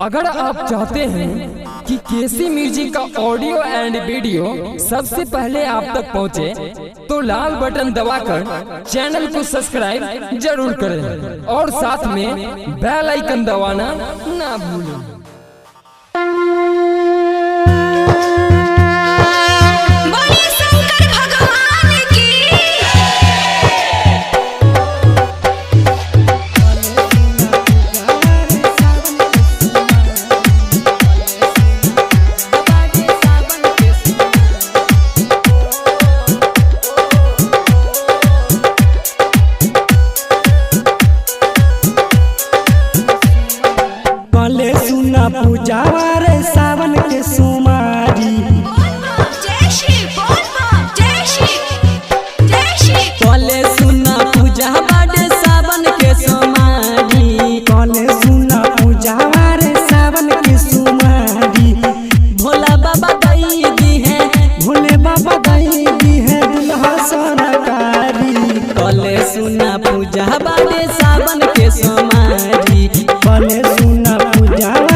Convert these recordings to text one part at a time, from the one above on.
अगर आप चाहते हैं कि केसी म्यूजिक का ऑडियो एंड वीडियो सबसे पहले आप तक पहुंचे, तो लाल बटन दबाकर चैनल को सब्सक्राइब जरूर करें और साथ में बेल आइकन दबाना ना भूलें। पूजावा रे सावन के सोमारी कले सुना पूजावा रे सावन के सोमारी, कले सुना पूजावा रे सावन के सोमारी। भोला बाबा दई दी है, भोले बाबा दई दी है दुल्हा सरकारी। कले सुना पूजावा रे सावन के सोमारी, कले सुना पूजावा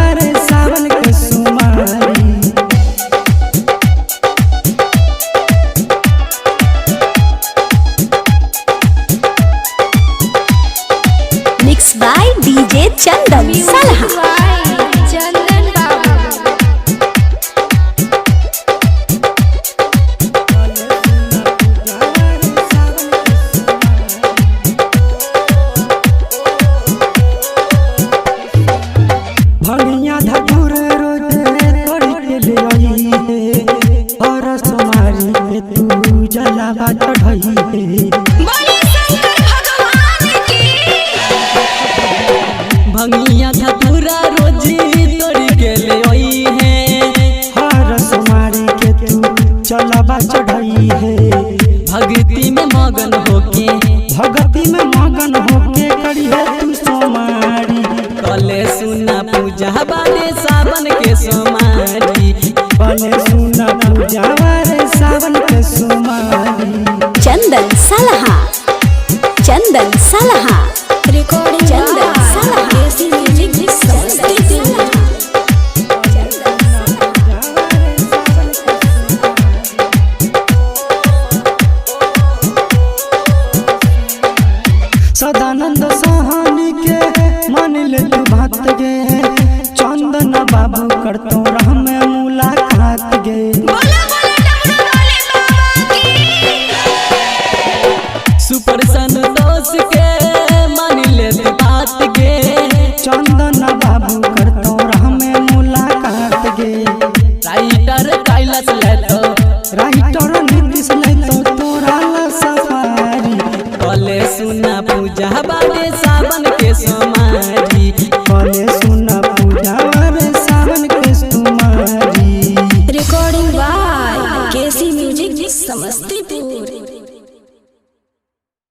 by DJ चंदन सलहा। चंदन भंगिया धतूर रोज तोड़ के ले आई है और सोमारी में तू जलावा चढ़ाई है। भंगिया धतूरा रोजी तोड़ के ले आई है, हर सोमारी के तू जलावा चढ़ाई है। भक्ति में मगन होके, भक्ति में मगन होके करी है तू सोमारी। कले सुना पूजा बारे सावन के सोमारी, कले सुना पूजा बारे सावन के सोमारी। चंदन सलहा, चंदन सलहा रिकॉर्डिंग चंदन सलहा। KC music Samastipur. सदानंद सहानी के मान ले तू बात गे, चंदन बाबू कर तो राह में मुलाकात गे। सुपर संतोष के मान ले तू बात गे, चंदन बाबू कर तो राह में मुलाकात गे। राइटर कैलाश ले तो, राइटर नीतीश ले तो तोरा ला सफारी। कले सुना पूजा बारे सावन के सोमारी, कले सुना पूजा बारे सावन के सोमारी। Recording by KC music Samastipur.